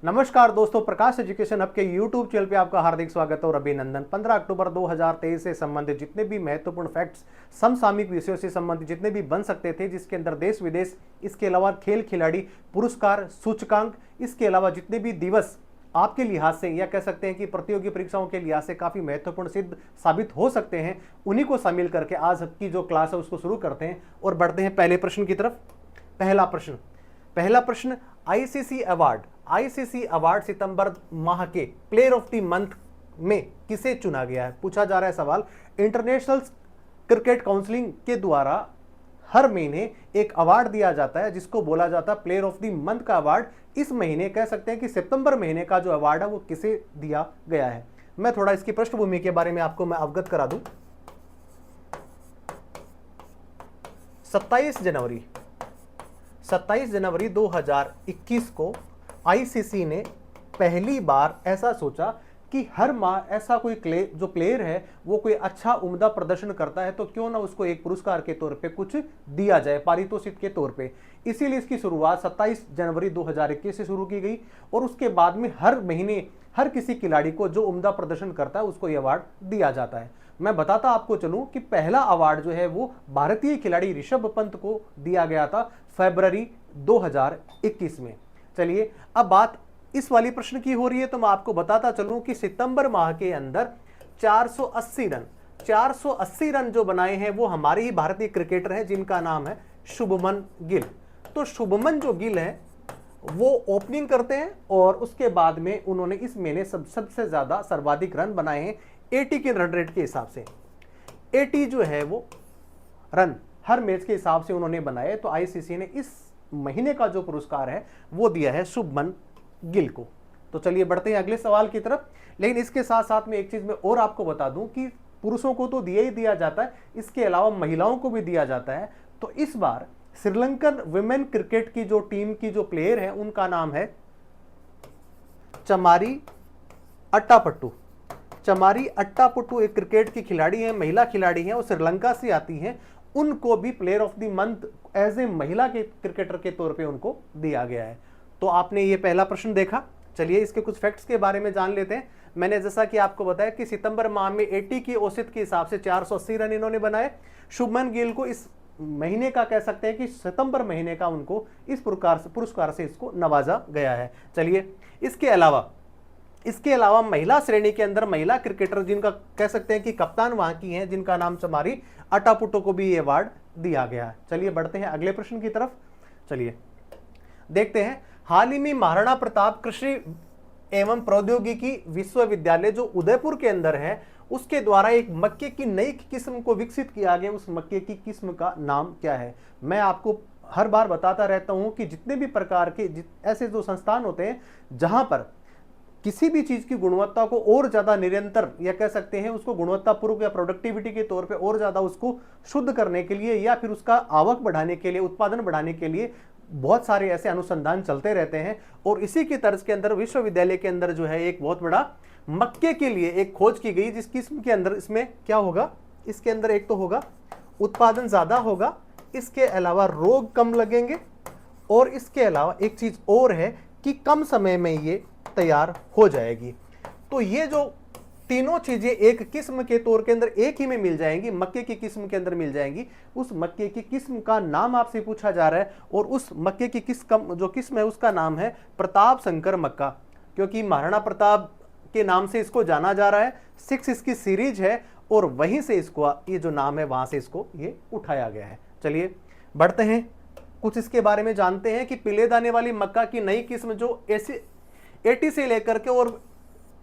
नमस्कार दोस्तों, प्रकाश education hub के YouTube चैनल पे आपका हार्दिक स्वागत और अभिनंदन। 15 अक्टूबर 2023 से संबंधित जितने भी महत्वपूर्ण फैक्ट्स, समसामयिक विषयों से संबंधित जितने भी बन सकते थे, जिसके अंदर देश विदेश, इसके अलावा खेल खिलाड़ी, पुरस्कार, सूचकांक, इसके अलावा जितने भी दिवस आपके लिहाज से या कह सकते हैं कि प्रतियोगी परीक्षाओं के लिहाज से काफी महत्वपूर्ण सिद्ध साबित हो सकते हैं, उन्हीं को शामिल करके आज की जो क्लास है उसको शुरू करते हैं और बढ़ते हैं पहले प्रश्न की तरफ। पहला प्रश्न, आईसीसी अवार्ड सितंबर माह के प्लेयर ऑफ द मंथ में किसे चुना गया है? पूछा जा रहा है सवाल। इंटरनेशनल क्रिकेट काउंसिलिंग के द्वारा हर महीने एक अवार्ड दिया जाता है जिसको बोला जाता है प्लेयर ऑफ द मंथ का अवार्ड। इस महीने कह सकते हैं कि सितंबर महीने का जो अवार्ड है वो किसे दिया गया है? मैं थोड़ा इसकी पृष्ठभूमि के बारे में आपको मैं अवगत करा दूं। 27 जनवरी 2021 को आईसीसी ने पहली बार ऐसा सोचा कि हर माह ऐसा कोई जो प्लेयर है वो कोई अच्छा उम्दा प्रदर्शन करता है तो क्यों ना उसको एक पुरस्कार के तौर पे कुछ दिया जाए, पारितोषिक के तौर पे। इसीलिए इसकी शुरुआत 27 जनवरी 2021 से शुरू की गई और उसके बाद में हर महीने हर किसी खिलाड़ी को जो उम्दा प्रदर्शन करता है उसको ये अवार्ड दिया जाता है। मैं बताता आपको चलूं कि पहला अवार्ड जो है वो भारतीय खिलाड़ी ऋषभ पंत को दिया गया था फरवरी 2021 में। चलिए, अब बात इस वाली प्रश्न की हो रही है तो मैं आपको बताता चलूं कि सितंबर माह के अंदर 480 रन जो बनाए हैं वो हमारे ही भारतीय क्रिकेटर हैं जिनका नाम है शुभमन गिल। तो शुभमन जो गिल है वो ओपनिंग करते हैं और उसके बाद में उन्होंने इस महीने सबसे ज्यादा सर्वाधिक रन बनाए हैं 80 के रन रेट के हिसाब से। 80 जो है वो रन हर मैच के हिसाब से उन्होंने बनाए। तो आईसीसी ने इस महीने का जो पुरस्कार है वो दिया है शुभमन गिल को। तो चलिए बढ़ते हैं अगले सवाल की तरफ। लेकिन इसके साथ साथ में एक चीज मैं और आपको बता दूं कि पुरुषों को तो दिया ही दिया जाता है, इसके अलावा महिलाओं को भी दिया जाता है। तो इस बार श्रीलंकन वुमेन क्रिकेट की जो टीम की जो प्लेयर है उनका नाम है चमारी अट्टापट्टू एक क्रिकेट की खिलाड़ी है, महिला खिलाड़ी है और श्रीलंका से आती है। उनको भी player of the month as a महिला के क्रिकेटर के तौर पे उनको दिया गया है। तो आपने ये पहला प्रश्न देखा। चलिए इसके कुछ फैक्ट्स के बारे में जान लेते हैं। मैंने जैसा कि आपको बताया कि सितंबर माह में 80 की औसत के हिसाब से 480 रन इन्होंने बनाए। शुभमन गिल को इस महीने का कह सकते हैं कि सितंबर महीने का उनको इस पुरस्कार से इसको नवाजा गया है। चलिए इसके अलावा महिला श्रेणी के अंदर महिला क्रिकेटर जिनका कह सकते हैं कि कप्तान वहां की हैं, जिनका नाम चमारी अट्टापट्टू को भी ये अवार्ड दिया गया है। चलिए बढ़ते हैं अगले प्रश्न की तरफ। चलिए देखते हैं। हाल ही में महाराणा प्रताप कृषि एवं प्रौद्योगिकी विश्वविद्यालय जो उदयपुर के अंदर है उसके द्वारा एक मक्के की नई किस्म को विकसित किया गया। उस मक्के की किस्म का नाम क्या है? मैं आपको हर बार बताता रहता हूं कि जितने भी प्रकार के ऐसे जो संस्थान होते हैं जहां पर किसी भी चीज की गुणवत्ता को और ज्यादा निरंतर या कह सकते हैं उसको गुणवत्तापूर्वक या प्रोडक्टिविटी के तौर पे और ज्यादा उसको शुद्ध करने के लिए या फिर उसका आवक बढ़ाने के लिए, उत्पादन बढ़ाने के लिए बहुत सारे ऐसे अनुसंधान चलते रहते हैं। और इसी की तर्ज के अंदर विश्वविद्यालय के अंदर जो है एक बहुत बड़ा मक्के के लिए एक खोज की गई जिस किस्म के अंदर इसमें क्या होगा, इसके अंदर एक तो होगा उत्पादन ज्यादा होगा, इसके अलावा रोग कम लगेंगे और इसके अलावा एक चीज और है कि कम समय में ये तैयार हो जाएगी। तो ये जो तीनों चीजें एक किस्म के तौर के अंदर एक ही में मिल जाएंगी, मक्के की किस्म के अंदर मिल जाएंगी। उस मक्के की किस्म का नाम आपसे पूछा जा रहा है और उस मक्के की जो किस्म है उसका नाम है प्रताप शंकर मक्का, क्योंकि महाराणा प्रताप के नाम से इसको जाना जा रहा है। 6 इसकी सीरीज है और वहीं से इसको ये जो नाम है वहां से इसको ये उठाया गया है। चलिए बढ़ते हैं, कुछ इसके बारे में जानते हैं कि पीले दाने वाली मक्का की नई किस्म जो 80 से लेकर के और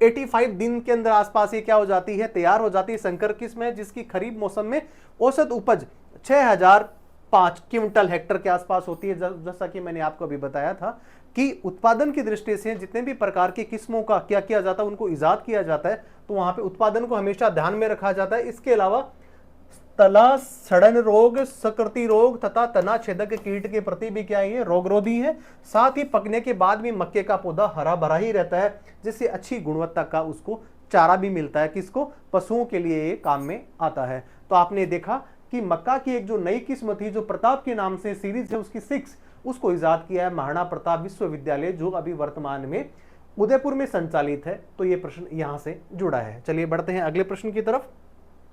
85 दिन के अंदर आसपास ये क्या हो जाती है, तैयार हो जाती है। संकर किस्म है जिसकी खरीफ मौसम में औसत उपज 6005 क्विंटल हेक्टर के आसपास होती है। जैसा कि मैंने आपको अभी बताया था कि उत्पादन की दृष्टि से जितने भी प्रकार की किस्मों का क्या किया जाता है उनको इजाद किया जाता है, तो वहां पे उत्पादन को हमेशा ध्यान में रखा जाता है। इसके अलावा तला सड़न रोग, सकृति रोग तथा तना छेदक कीट के प्रति भी क्या है, रोगरोधी है। साथ ही पकने के बाद भी मक्के का पौधा हरा भरा ही रहता है जिससे अच्छी गुणवत्ता का उसको चारा भी मिलता है, किसको, पशुओं के लिए ये काम में आता है। तो आपने देखा कि मक्का की एक जो नई किस्म थी जो प्रताप के नाम से सीरीज है उसकी 6 उसको इजाद किया है महाराणा प्रताप विश्वविद्यालय, जो अभी वर्तमान में उदयपुर में संचालित है। तो ये प्रश्न यहां से जुड़ा है। चलिए बढ़ते हैं अगले प्रश्न की तरफ।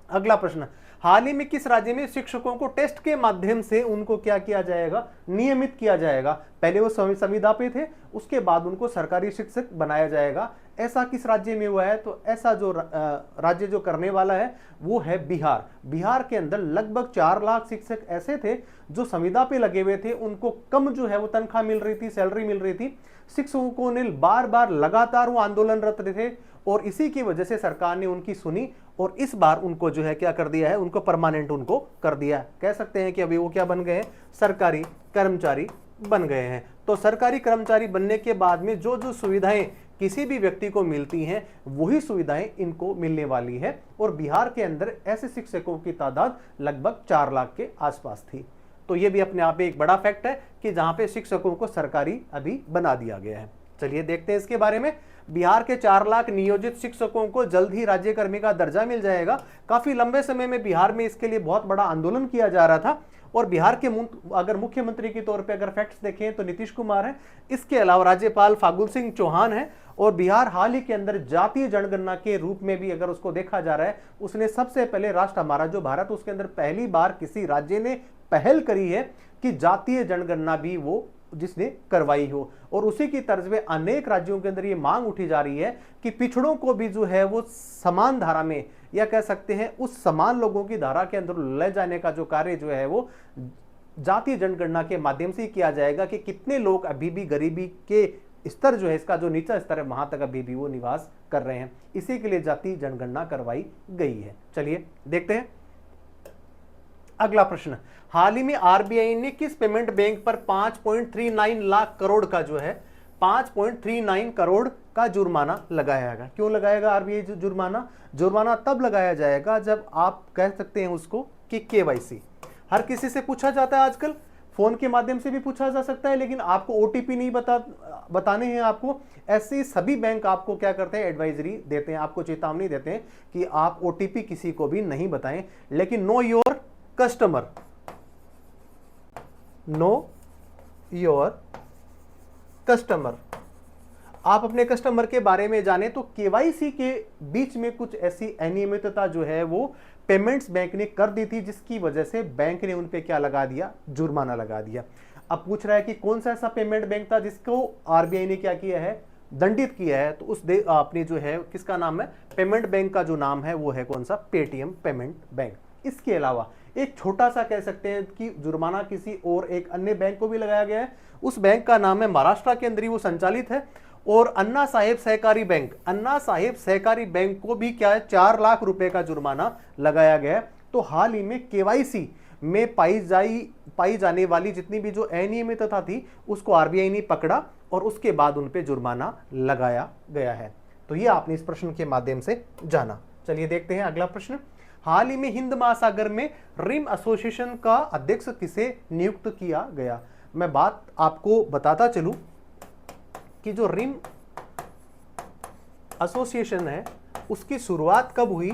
अगला प्रश्न, हाल ही में किस राज्य में शिक्षकों को टेस्ट के माध्यम से उनको क्या किया जाएगा, नियमित किया जाएगा। पहले वो संविदा पे थे, उसके बाद उनको सरकारी शिक्षक बनाया जाएगा। ऐसा किस राज्य में हुआ है? तो ऐसा जो राज्य जो करने वाला है वो है बिहार। बिहार के अंदर लगभग 4 लाख शिक्षक ऐसे थे जो संविदा पे लगे हुए थे, उनको कम जो है वो तनख्वाह मिल रही थी, सैलरी मिल रही थी। शिक्षकों ने बार बार लगातार वो आंदोलनरत थे और इसी की वजह से सरकार ने उनकी सुनी और इस बार उनको जो है क्या कर दिया है, उनको परमानेंट उनको कर दिया। कह सकते हैं कि अभी वो क्या बन गए हैं, सरकारी कर्मचारी बन गए हैं। तो सरकारी कर्मचारी बनने के बाद में जो जो सुविधाएं किसी भी व्यक्ति को मिलती हैं वही सुविधाएं इनको मिलने वाली है। और बिहार के अंदर ऐसे शिक्षकों की तादाद लगभग 4 लाख के आसपास थी। तो ये भी अपने आप में एक बड़ा फैक्ट है कि जहां पे शिक्षकों को सरकारी अभी बना दिया गया है। चलिए देखते हैं इसके बारे में। बिहार के 4 लाख नियोजित शिक्षकों को जल्द ही राज्यकर्मी का दर्जा मिल जाएगा। काफी लंबे समय में बिहार में इसके लिए बहुत बड़ा आंदोलन किया जा रहा था और बिहार के अगर मुख्यमंत्री के तौर पे अगर फैक्ट्स देखें तो नीतीश कुमार है, इसके अलावा राज्यपाल फागु सिंह चौहान है। और बिहार हाल ही के अंदर जातीय जनगणना के रूप में भी अगर उसको देखा जा रहा है, उसने सबसे पहले राष्ट्र हमारा जो भारत, उसके अंदर पहली बार किसी राज्य ने पहल करी है कि जातीय जनगणना भी वो जिसने करवाई हो। और उसी की तर्ज में अनेक राज्यों के अंदर ये मांग उठी जा रही है कि पिछड़ों को भी जो है वो समान धारा में, या कह सकते हैं उस समान लोगों की धारा के अंदर ले जाने का जो कार्य जो है वो जातीय जनगणना के माध्यम से किया जाएगा कि कितने लोग अभी भी गरीबी के स्तर जो है, इसका जो नीचा स्तर है, वहां तक अभी भी वो निवास कर रहे हैं। इसी के लिए जातीय जनगणना करवाई गई है। चलिए देखते हैं अगला प्रश्न। हाल ही में आरबीआई ने किस पेमेंट बैंक पर 5.39 लाख करोड़ का जो है 5.39 करोड़ का जुर्माना लगाएगा? क्यों लगाएगा आरबीआई जुर्माना? जुर्माना तब लगाया जाएगा जब आप कह सकते हैं उसको कि केवाईसी हर किसी से पूछा जाता है आजकल, फोन के माध्यम से भी पूछा जा सकता है, लेकिन आपको ओटीपी नहीं बताने हैं आपको। ऐसे सभी बैंक आपको क्या करते हैं, एडवाइजरी देते हैं, आपको चेतावनी देते हैं कि आप ओटीपी किसी को भी नहीं बताएं। लेकिन know your customer, know your customer, आप अपने कस्टमर के बारे में जाने। तो केवाईसी के बीच में कुछ ऐसी अनियमितता जो है वो पेमेंट्स बैंक ने कर दी थी, जिसकी वजह से बैंक ने उन पे क्या लगा दिया, जुर्माना लगा दिया। अब पूछ रहा है कि कौन सा ऐसा पेमेंट बैंक था जिसको आरबीआई ने क्या किया है, दंडित किया है। तो उस अपनी जो है किसका नाम है, पेमेंट बैंक का जो नाम है वो है कौन सा, पेटीएम पेमेंट बैंक। इसके अलावा एक छोटा सा कह सकते हैं कि जुर्माना किसी और एक अन्य बैंक को भी लगाया गया है। उस बैंक का नाम है, महाराष्ट्र के अंदर ही वो संचालित है, और अन्ना साहेब सहकारी बैंक, अन्ना साहेब सहकारी बैंक को भी क्या है 4 लाख रुपए का जुर्माना लगाया गया है। तो हाल ही में केवाईसी में पाई जाने वाली जितनी भी जो अनियमितता थी उसको आरबीआई ने पकड़ा और उसके बाद उन पे जुर्माना लगाया गया है। तो ये आपने इस प्रश्न के माध्यम से जाना। चलिए देखते हैं अगला प्रश्न। हाल ही में हिंद महासागर में रिम एसोसिएशन का अध्यक्ष किसे नियुक्त किया गया? मैं बात आपको बताता चलूं कि जो रिम एसोसिएशन है उसकी शुरुआत कब हुई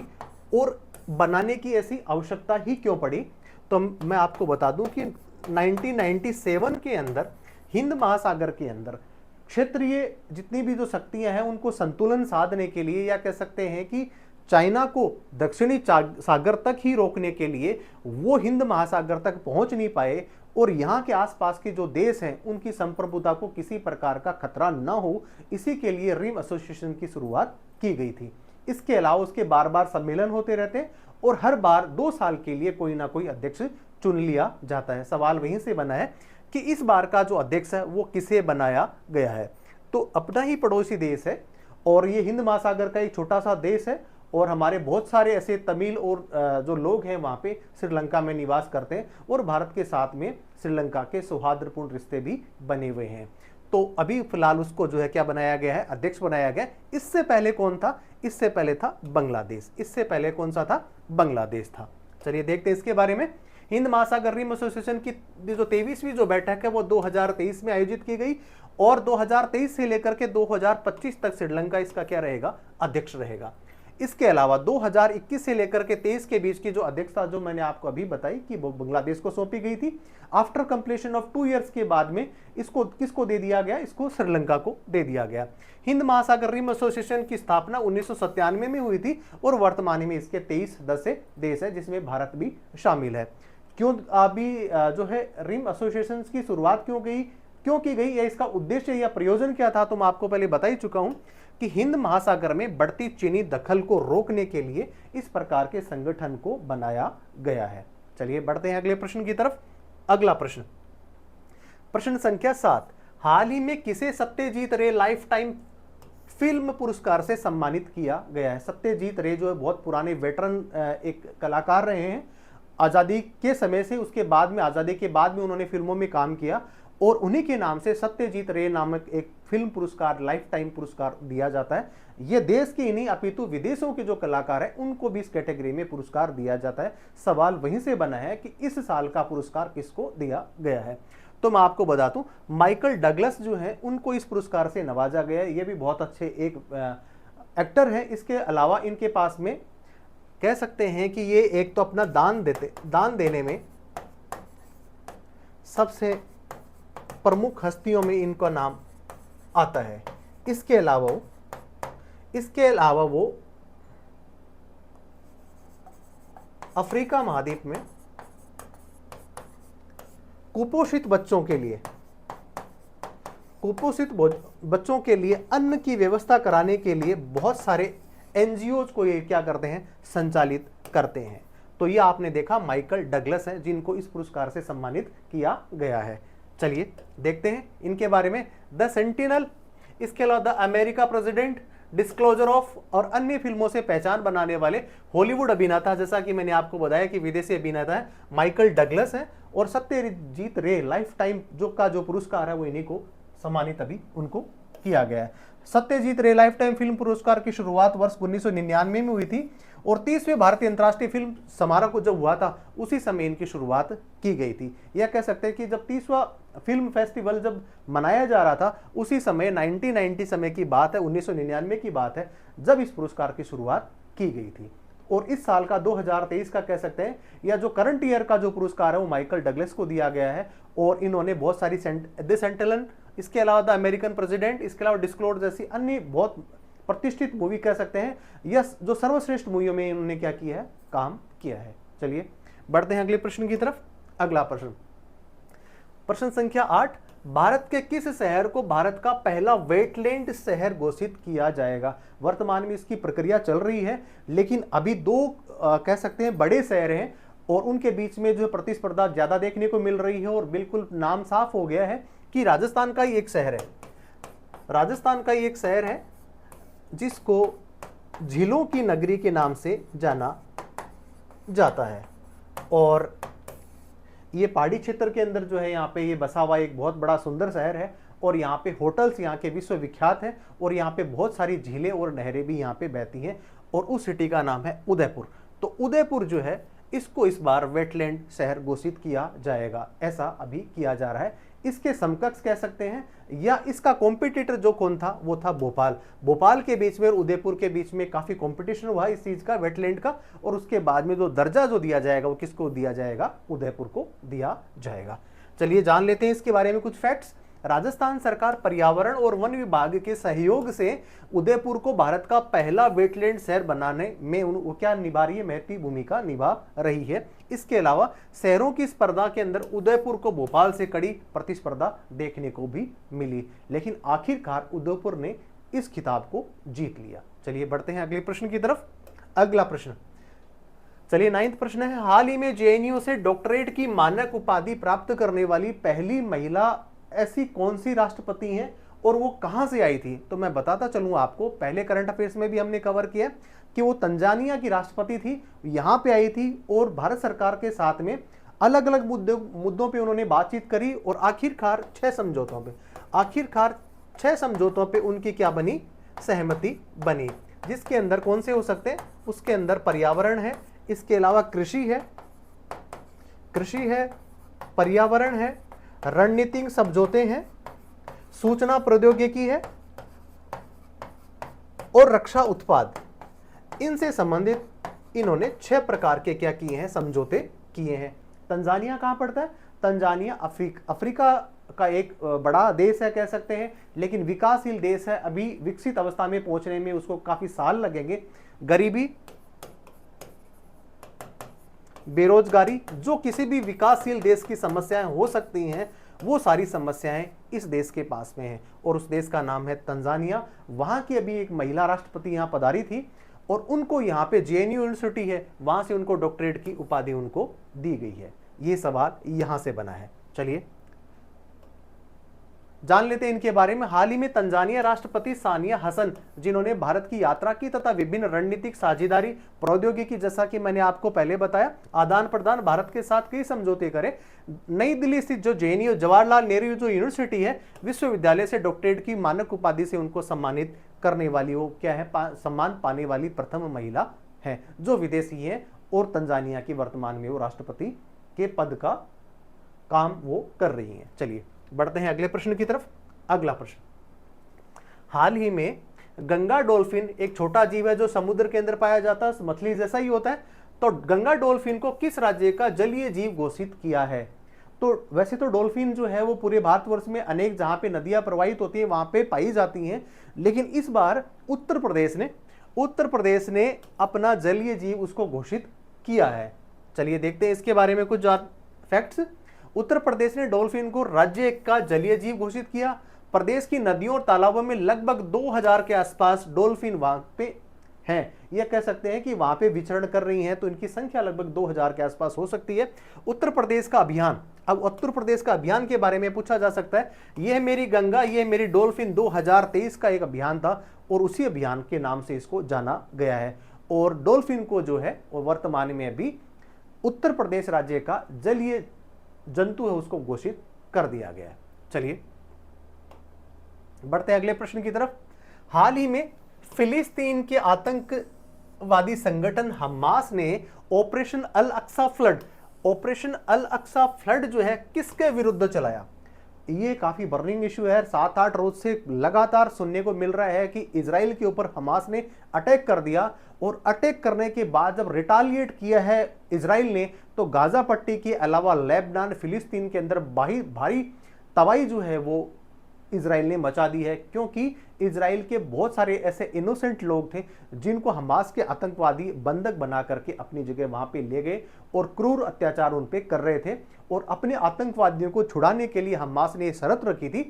और बनाने की ऐसी आवश्यकता ही क्यों पड़ी। तो मैं आपको बता दूं कि 1997 के अंदर हिंद महासागर के अंदर क्षेत्रीय जितनी भी जो शक्तियां हैं उनको संतुलन साधने के लिए, या कह सकते हैं कि चाइना को दक्षिणी सागर तक ही रोकने के लिए वो हिंद महासागर तक पहुंच नहीं पाए और यहाँ के आसपास के जो देश हैं उनकी संप्रभुता को किसी प्रकार का खतरा न हो, इसी के लिए रिम एसोसिएशन की शुरुआत की गई थी। इसके अलावा उसके बार बार सम्मेलन होते रहते और हर बार 2 साल के लिए कोई ना कोई अध्यक्ष चुन लिया जाता है। सवाल वहीं से बना है कि इस बार का जो अध्यक्ष है वो किसे बनाया गया है। तो अपना ही पड़ोसी देश है और ये हिंद महासागर का एक छोटा सा देश है और हमारे बहुत सारे ऐसे तमिल और जो लोग हैं वहाँ पे श्रीलंका में निवास करते हैं और भारत के साथ में श्रीलंका के सौहार्दपूर्ण रिश्ते भी बने हुए हैं। तो अभी फिलहाल उसको जो है क्या बनाया गया है, अध्यक्ष बनाया गया। इससे पहले कौन था? इससे पहले था बांग्लादेश। इससे पहले कौन सा था? बांग्लादेश था। चलिए देखते हैं इसके बारे में। हिंद महासागर रिम एसोसिएशन की जो 23वीं जो बैठक है वो 2023 में आयोजित की गई और 2023 से लेकर के 2025 तक श्रीलंका इसका क्या रहेगा, अध्यक्ष रहेगा। इसके अलावा 2021 से लेकर के 23 के बीच की जो अध्यक्षता जो मैंने आपको अभी बताई कि वो बांग्लादेश को सौंपी गई थी। आफ्टर कंप्लीशन ऑफ 2 इयर्स के बाद में इसको किसको दे दिया गया, इसको श्रीलंका को दे दिया गया। हिंद महासागर रिम एसोसिएशन की स्थापना 1997 में हुई थी और वर्तमान में इसके 23 सदस्य देश है, जिसमें भारत भी शामिल है। क्यों अभी जो है रिम एसोसिएशन की शुरुआत क्यों की गई या इसका उद्देश्य या प्रयोजन क्या था, तो मैं आपको पहले बता ही चुका हूं कि हिंद महासागर में बढ़ती चीनी दखल को रोकने के लिए इस प्रकार के संगठन को बनाया गया है। चलिए बढ़ते हैं अगले प्रश्न की तरफ। अगला प्रश्न, प्रश्न संख्या 7, हाल ही में किसे सत्यजीत रे लाइफ टाइम फिल्म पुरस्कार से सम्मानित किया गया है। सत्यजीत रे जो है बहुत पुराने वेटरन एक कलाकार रहे हैं आज़ादी के समय से, उसके बाद में आज़ादी के बाद में उन्होंने फिल्मों में काम किया और उन्हीं के नाम से सत्यजीत रे नामक एक फिल्म पुरस्कार, लाइफ टाइम पुरस्कार दिया जाता है। ये देश के ही नहीं अपितु विदेशों के जो कलाकार हैं उनको भी इस कैटेगरी में पुरस्कार दिया जाता है। सवाल वहीं से बना है कि इस साल का पुरस्कार किसको दिया गया है। तो मैं आपको बता दूं, माइकल डगलस जो है उनको इस पुरस्कार से नवाजा गया है। ये भी बहुत अच्छे एक एक्टर है। इसके अलावा इनके पास में कह सकते हैं कि ये एक तो अपना दान देने में सबसे प्रमुख हस्तियों में इनका नाम आता है। इसके अलावा वो अफ्रीका महाद्वीप में कुपोषित बच्चों के लिए अन्न की व्यवस्था कराने के लिए बहुत सारे एनजीओज को ये क्या करते हैं, संचालित करते हैं। तो ये आपने देखा माइकल डगलस हैं जिनको इस पुरस्कार से सम्मानित किया गया है। चलिए देखते हैं इनके बारे में। द सेंटिनल, इसके अलावा the America president, disclosure of और अन्य फिल्मों से पहचान बनाने वाले हॉलीवुड अभिनेता, जैसा कि मैंने आपको बताया कि विदेशी अभिनेता है माइकल डगलस है, और सत्यजीत रे लाइफ टाइम जो पुरस्कार है वो इन्हीं को सम्मानित अभी उनको किया गया है। सत्यजीत रे लाइफ टाइम फिल्म पुरस्कार की शुरुआत वर्ष 1999 में हुई थी और 30वें भारतीय अंतर्राष्ट्रीय फिल्म समारोह को जब हुआ था उसी समय इनकी शुरुआत की गई थी। यह कह सकते हैं कि जब 30वां फिल्म फेस्टिवल जब मनाया जा रहा था उसी समय 1990 समय की बात है, 1999 की बात है जब इस पुरस्कार की शुरुआत की गई थी। और इस साल का 2023 का कह सकते हैं या जो करंट ईयर का जो पुरस्कार है वो माइकल डगलस को दिया गया है और इन्होंने बहुत सारी द सेंटिनल, इसके अलावा द अमेरिकन प्रेसिडेंट, इसके अलावा डिस्क्लोजर जैसी अन्य बहुत प्रतिष्ठित मूवी कह सकते हैं या जो सर्वश्रेष्ठ मूवियों में इन्होंने क्या किया है, काम किया है। चलिए बढ़ते हैं अगले प्रश्न की तरफ। अगला प्रश्न, प्रश्न संख्या 8, भारत के किस शहर को भारत का पहला वेटलैंड शहर घोषित किया जाएगा। वर्तमान में इसकी प्रक्रिया चल रही है, लेकिन अभी दो कह सकते हैं बड़े शहर हैं और उनके बीच में जो प्रतिस्पर्धा ज्यादा देखने को मिल रही है और बिल्कुल नाम साफ हो गया है कि राजस्थान का ही एक शहर है जिसको झीलों की नगरी के नाम से जाना जाता है। और ये पहाड़ी क्षेत्र के अंदर जो है यहाँ पे ये बसा हुआ एक बहुत बड़ा सुंदर शहर है और यहाँ पे होटल्स यहाँ के विश्वविख्यात हैं और यहाँ पे बहुत सारी झीलें और नहरें भी यहाँ पे बहती हैं और उस सिटी का नाम है उदयपुर। तो उदयपुर जो है इसको इस बार वेटलैंड शहर घोषित किया जाएगा, ऐसा अभी किया जा रहा है। इसके समकक्ष कह सकते हैं या इसका कॉम्पिटिटर जो कौन था वो था भोपाल के बीच में और उदयपुर के बीच में काफी कंपटीशन हुआ इस चीज का, वेटलैंड का, और उसके बाद में जो दर्जा जो दिया जाएगा वो किसको दिया जाएगा, उदयपुर को दिया जाएगा। चलिए जान लेते हैं इसके बारे में कुछ फैक्ट्स। राजस्थान सरकार पर्यावरण और वन विभाग के सहयोग से उदयपुर को भारत का पहला वेटलैंड शहर बनाने में वो क्या निभा रही है, महत्वपूर्ण भूमिका निभा रही है। इसके अलावा शहरों की स्पर्धा के अंदर उदयपुर को भोपाल से कड़ी प्रतिस्पर्धा देखने को भी मिली, लेकिन आखिरकार उदयपुर ने इस खिताब को जीत लिया। चलिए बढ़ते हैं अगले प्रश्न की तरफ। अगला प्रश्न, चलिए 9वां प्रश्न है, हाल ही में जेएनयू से डॉक्टरेट की मानक उपाधि प्राप्त करने वाली पहली महिला ऐसी कौन सी राष्ट्रपति हैं और वो कहां से आई थी। तो मैं बताता चलूं आपको, पहले करंट अफेयर्स में भी हमने कवर किया कि वो तंजानिया की राष्ट्रपति थी, यहां पे आई थी और भारत सरकार के साथ में अलग अलग मुद्दों पे उन्होंने बातचीत करी और आखिरकार 6 समझौतों पे उनकी क्या बनी, सहमति बनी, जिसके अंदर कौन से हो सकते हैं, उसके अंदर पर्यावरण है, इसके अलावा कृषि है, पर्यावरण है, रणनीतिक समझौते हैं, सूचना प्रौद्योगिकी है और रक्षा उत्पाद। इनसे संबंधित इन्होंने 6 प्रकार के क्या किए हैं, समझौते किए हैं। तंजानिया कहां पड़ता है? तंजानिया अफ्रीका का एक बड़ा देश है कह सकते हैं, लेकिन विकासशील देश है, अभी विकसित अवस्था में पहुंचने में उसको काफी साल लगेंगे। गरीबी, बेरोजगारी, जो किसी भी विकासशील देश की समस्याएं हो सकती हैं, वो सारी समस्याएं इस देश के पास में हैं, और उस देश का नाम है तंजानिया। वहां की अभी एक महिला राष्ट्रपति यहां पधारी थी, और उनको यहाँ पे जेएनयू यूनिवर्सिटी है, वहां से उनको डॉक्टरेट की उपाधि उनको दी गई है। ये सवाल यहां से बना है। चलिए जान लेते हैं इनके बारे में। हाल ही में तंजानिया राष्ट्रपति सानिया हसन, जिन्होंने भारत की यात्रा की तथा विभिन्न रणनीतिक साझेदारी, प्रौद्योगिकी, जैसा कि मैंने आपको पहले बताया, आदान प्रदान, भारत के साथ कई समझौते करे। नई दिल्ली स्थित जो जेएनयू जवाहरलाल नेहरू जो यूनिवर्सिटी है, विश्वविद्यालय से डॉक्टरेट की मानक उपाधि से उनको सम्मानित करने वाली, वो क्या है, सम्मान पाने वाली प्रथम महिला है जो विदेशी है, और तंजानिया की वर्तमान में वो राष्ट्रपति के पद का काम वो कर रही हैं। चलिए बढ़ते हैं अगले प्रश्न की तरफ। अगला प्रश्न, हाल ही में गंगा डॉल्फिन एक छोटा जीव है जो समुद्र के अंदर पाया जाता है, मछली जैसा ही होता है। तो गंगा डॉल्फिन को किस राज्य का जलीय जीव घोषित किया है? तो वैसे तो डॉल्फिन जो है वो पूरे भारतवर्ष में अनेक जहां पे नदियां प्रवाहित होती हैं वहां पे पाई जाती हैं, लेकिन इस बार उत्तर प्रदेश ने अपना जलीय जीव उसको घोषित किया है। चलिए देखते हैं इसके बारे में कुछ फैक्ट्स। उत्तर प्रदेश ने डॉल्फिन को राज्य का जलीय जीव घोषित किया। प्रदेश की नदियों और तालाबों में लगभग 2000 के आसपास डॉल्फिन वहां पे हैं। यह कह सकते हैं कि वहां पे विचरण कर रही हैं, तो इनकी संख्या लगभग 2000 के आसपास हो सकती है। उत्तर प्रदेश का अभियान, अब उत्तर प्रदेश का अभियान के बारे में पूछा जा सकता है। यह मेरी गंगा, यह मेरी डॉल्फिन 2023 का एक अभियान था, और उसी अभियान के नाम से इसको जाना गया है। और डॉल्फिन को जो है वो वर्तमान में अभी उत्तर प्रदेश राज्य का जलीय जंतु है उसको घोषित कर दिया गया है। चलिए बढ़ते हैं अगले प्रश्न की तरफ। हाल ही में फिलिस्तीन के आतंकवादी संगठन हमास ने ऑपरेशन अल अक्सा फ्लड जो है किसके विरुद्ध चलाया? ये काफी बर्निंग इशू है। 7-8 रोज से लगातार सुनने को मिल रहा है कि इजराइल के ऊपर हमास ने अटैक कर दिया, और अटैक करने के बाद जब रिटालिएट किया है इजराइल ने, तो गाजा पट्टी के अलावा लेबनान, फिलिस्तीन के अंदर भारी तबाही जो है वो इजराइल ने मचा दी है, क्योंकि इजराइल के बहुत सारे ऐसे इनोसेंट लोग थे जिनको हमास के आतंकवादी बंधक बना करके अपनी जगह वहां पे ले गए और क्रूर अत्याचार उन पे कर रहे थे। और अपने आतंकवादियों को छुड़ाने के लिए हमास ने शर्त रखी थी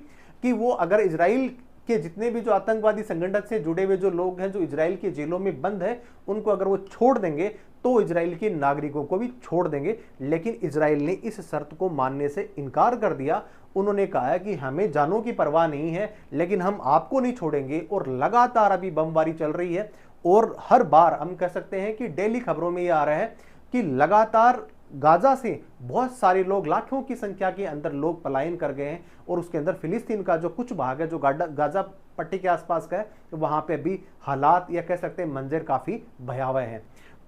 कि वो अगर इजराइल के जितने भी जो आतंकवादी संगठन से जुड़े हुए जो लोग हैं जो इजराइल के जेलों में बंद है, उनको अगर वो छोड़ देंगे तो इजराइल के नागरिकों को भी छोड़ देंगे। लेकिन इजराइल ने इस शर्त को मानने से इनकार कर दिया। उन्होंने कहा है कि हमें जानों की परवाह नहीं है, लेकिन हम आपको नहीं छोड़ेंगे। और लगातार अभी बमबारी चल रही है, और हर बार हम कह सकते हैं कि डेली खबरों में ये आ रहा है कि लगातार गाजा से बहुत सारे लोग, लाखों की संख्या के अंदर लोग पलायन कर गए हैं, और उसके अंदर फिलिस्तीन का जो कुछ भाग है जो गाजा पट्टी के आसपास का है, तो वहां पे भी हालात या कह सकते हैं मंजर काफी भयावह हैं।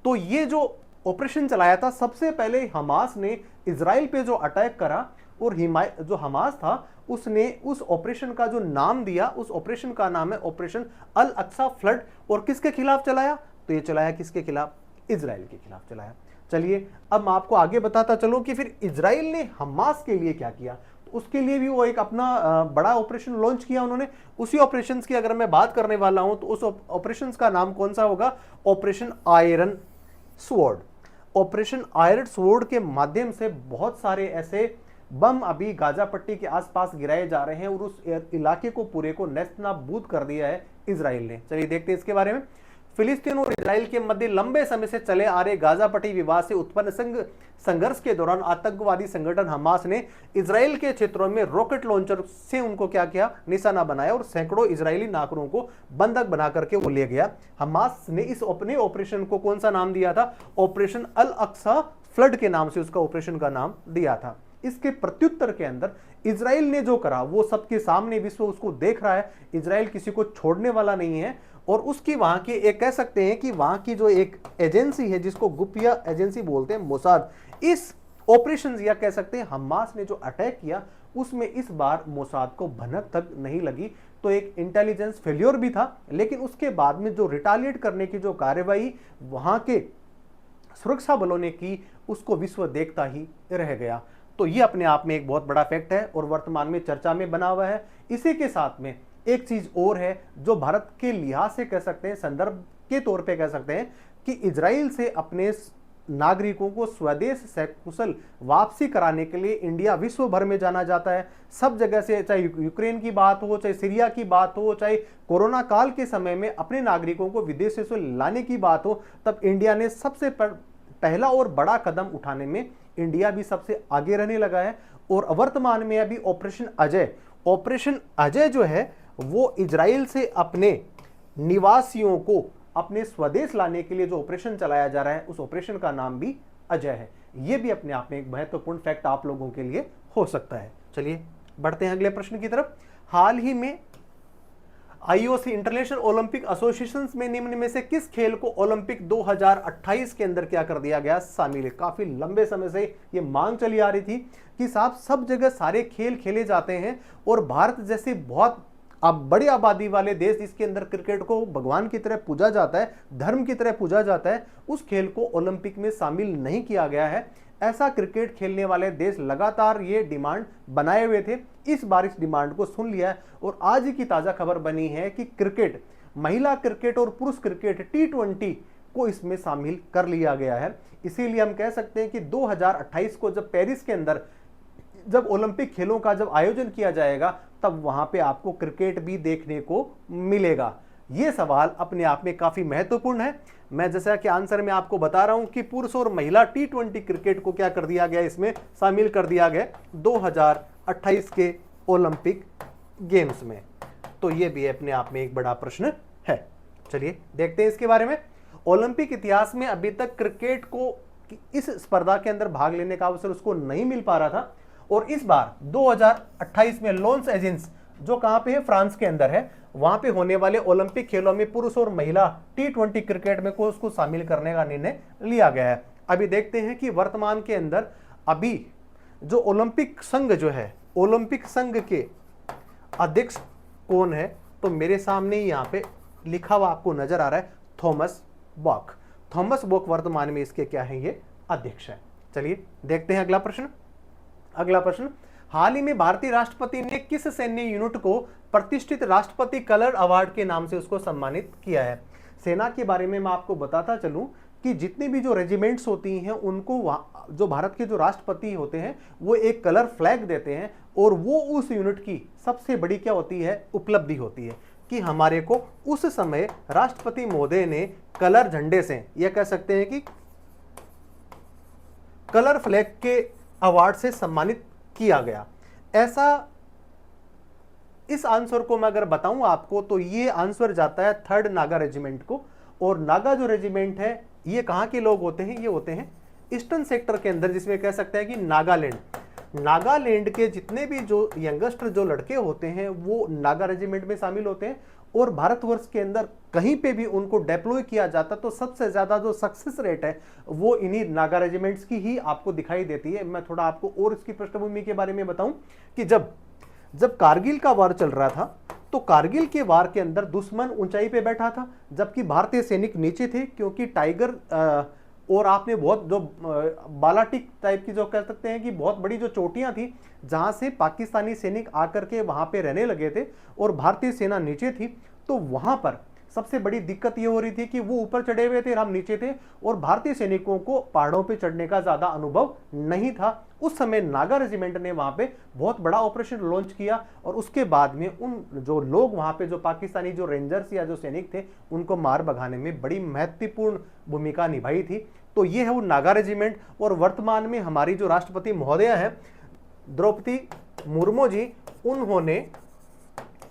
तो ये जो ऑपरेशन चलाया था, सबसे पहले हमास ने इजराइल पे जो अटैक करा, और जो हमास था उसने उस ऑपरेशन का जो नाम दिया, उस ऑपरेशन का नाम है ऑपरेशन अल अक्सा फ्लड। और किसके खिलाफ चलाया? तो ये चलाया किसके खिलाफ? इजराइल के खिलाफ चलाया। चलिए अब मैं आपको आगे बताता चलूं कि फिर इजराइल ने हमास के लिए क्या किया। तो उसके लिए भी वो एक अपना बड़ा ऑपरेशन लॉन्च किया उन्होंने। उसी ऑपरेशंस की अगर मैं बात करने वाला हूं तो उस ऑपरेशंस का नाम कौन सा होगा? Operation iron sword. Operation iron sword के माध्यम से बहुत सारे ऐसे बम अभी गाजा पट्टी के आसपास गिराए जा रहे हैं, और उस इलाके को पूरे को नेस्तनाबूद कर दिया है इजराइल ने। चलिए देखते हैं इसके बारे में। फिलिस्तीन और इजराइल के मध्य लंबे समय से चले आ रहे गाजा पट्टी विवाद से उत्पन्न संघर्ष के दौरान आतंकवादी संगठन हमास ने इजराइल के क्षेत्रों में रॉकेट लॉन्चर से उनको क्या किया? निशाना बनाया, और सैकड़ों इजरायली नागरिकों को बंधक बना करके वो ले गया। हमास ने इस अपने ऑपरेशन को कौन सा नाम दिया था? ऑपरेशन अल अक्सा फ्लड के नाम से उसका ऑपरेशन का नाम दिया था। इसके प्रत्युत्तर के अंदर इजराइल ने जो करा वो सबके सामने विश्व उसको देख रहा है। इजराइल किसी को छोड़ने वाला नहीं है, और उसकी वहां की एक कह सकते हैं कि वहां की जो एक एजेंसी है जिसको गुप्य एजेंसी बोलते हैं, मोसाद, इस ऑपरेशन या कह सकते हैं हमास ने जो अटैक किया उसमें इस बार मोसाद को भनक तक नहीं लगी, तो एक इंटेलिजेंस फेल्योर भी था, लेकिन उसके बाद में जो रिटालिएट करने की जो कार्रवाई वहां के सुरक्षा बलों ने की, उसको विश्व देखता ही रह गया। तो ये अपने आप में एक बहुत बड़ा फैक्ट है और वर्तमान में चर्चा में बना हुआ है। इसी के साथ में एक चीज और है जो भारत के लिहाज से कह सकते हैं, संदर्भ के तौर पे कह सकते हैं कि इजराइल से अपने नागरिकों को स्वदेश सकुशल वापसी कराने के लिए इंडिया विश्व भर में जाना जाता है। सब जगह से, चाहे यूक्रेन की बात हो, चाहे सीरिया की बात हो, चाहे कोरोना काल के समय में अपने नागरिकों को विदेश से लाने की बात हो, तब इंडिया ने सबसे पहला और बड़ा कदम उठाने में इंडिया भी सबसे आगे रहने लगा है। और वर्तमान में अभी ऑपरेशन अजय जो है वो इजराइल से अपने निवासियों को अपने स्वदेश लाने के लिए जो ऑपरेशन चलाया जा रहा है, उस ऑपरेशन का नाम भी अजय है। यह भी अपने आप में एक महत्वपूर्ण फैक्ट आप लोगों के लिए हो सकता है। चलिए बढ़ते हैं अगले प्रश्न की तरफ। हाल ही में आईओसी इंटरनेशनल ओलंपिक एसोसिएशन में निम्न में से किस खेल को ओलंपिक 2028 के अंदर क्या कर दिया गया, शामिल है? काफी लंबे समय से ये मांग चली आ रही थी कि साहब सब जगह सारे खेल खेले जाते हैं और भारत जैसे बहुत अब बड़ी आबादी वाले देश जिसके अंदर क्रिकेट को भगवान की तरह पूजा जाता है, धर्म की तरह पूजा जाता है, उस खेल को ओलंपिक में शामिल नहीं किया गया है। ऐसा क्रिकेट खेलने वाले देश लगातार ये डिमांड बनाए हुए थे। इस बार इस डिमांड को सुन लिया है और आज की ताजा खबर बनी है कि क्रिकेट, महिला क्रिकेट और पुरुष क्रिकेट T20 को इसमें शामिल कर लिया गया है। इसीलिए हम कह सकते हैं कि 2028 को जब पेरिस के अंदर जब ओलंपिक खेलों का जब आयोजन किया जाएगा, तब वहां पे आपको क्रिकेट भी देखने को मिलेगा। यह सवाल अपने आप में काफी महत्वपूर्ण है। मैं जैसा कि आंसर में आपको बता रहा हूं कि पुरुष और महिला T20 क्रिकेट को क्या कर दिया गया, इसमें शामिल कर दिया गया 2028 के ओलंपिक गेम्स में। तो यह भी अपने आप में एक बड़ा प्रश्न है। चलिए देखते हैं इसके बारे में। ओलंपिक इतिहास में अभी तक क्रिकेट को इस स्पर्धा के अंदर भाग लेने का अवसर उसको नहीं मिल पा रहा था और इस बार 2028 में लॉस एंजिल्स, जो कहां पे है, फ्रांस के अंदर है, वहां पे होने वाले ओलंपिक खेलों में पुरुष और महिला T20 क्रिकेट में को उसको शामिल करने का निर्णय लिया गया है। अभी देखते हैं कि वर्तमान के अंदर अभी जो ओलंपिक संघ जो है, ओलंपिक संघ के अध्यक्ष कौन है, तो मेरे सामने ही यहाँ पे लिखा हुआ आपको नजर आ रहा है, थॉमस बॉक। थॉमस बॉक वर्तमान में इसके क्या है, ये अध्यक्ष है। चलिए देखते हैं अगला प्रश्न। अगला प्रश्न, हाल ही में भारतीय राष्ट्रपति ने किस सैन्य यूनिट को प्रतिष्ठित राष्ट्रपति कलर अवार्ड के नाम से उसको सम्मानित किया है? सेना के बारे में मैं आपको बताता चलूं कि जितनी भी जो रेजिमेंट्स होती हैं उनको जो भारत के जो राष्ट्रपति होते हैं वो एक कलर फ्लैग देते हैं और वो उस यूनिट की सबसे बड़ी क्या होती है, उपलब्धि होती है कि हमारे को उस समय राष्ट्रपति महोदय ने कलर झंडे से, यह कह सकते हैं कि कलर फ्लैग के अवार्ड से सम्मानित किया गया। ऐसा इस आंसर को मैं अगर बताऊं आपको तो ये आंसर जाता है 3rd नागा रेजिमेंट को। और नागा जो रेजिमेंट है ये कहां के लोग होते हैं, ये होते हैं ईस्टर्न सेक्टर के अंदर, जिसमें कह सकते हैं कि नागालैंड के जितने भी जो यंगस्टर जो लड़के होते हैं वो नागा रेजिमेंट में शामिल होते हैं। और भारतवर्ष के अंदर कहीं पे भी उनको डिप्लॉय किया जाता तो सबसे ज्यादा जो सक्सेस रेट है वो इन्हीं नागा रेजिमेंट्स की ही आपको दिखाई देती है। मैं थोड़ा आपको और इसकी पृष्ठभूमि के बारे में बताऊं कि जब कारगिल का वार चल रहा था तो कारगिल के वार के अंदर दुश्मन ऊंचाई पे बैठा था जबकि भारतीय सैनिक नीचे थे, क्योंकि टाइगर और आपने बहुत जो बालाटिक टाइप की जो कह सकते हैं कि बहुत बड़ी जो चोटियां थी जहां से पाकिस्तानी सैनिक आकर के वहां पे रहने लगे थे और भारतीय सेना नीचे थी। तो वहां पर सबसे बड़ी दिक्कत ये हो रही थी कि वो ऊपर चढ़े हुए थे और हम नीचे थे और भारतीय सैनिकों को पहाड़ों पे चढ़ने का ज्यादा अनुभव नहीं था। उस समय नागा रेजिमेंट ने वहां पे बहुत बड़ा ऑपरेशन लॉन्च किया और उसके बाद में उन जो लोग वहां पे जो पाकिस्तानी जो रेंजर्स या जो सैनिक थे उनको मार भगाने में बड़ी महत्वपूर्ण भूमिका निभाई थी। तो ये है वो नागा रेजिमेंट। और वर्तमान में हमारी जो राष्ट्रपति महोदया है द्रौपदी मुर्मू जी, उन्होंने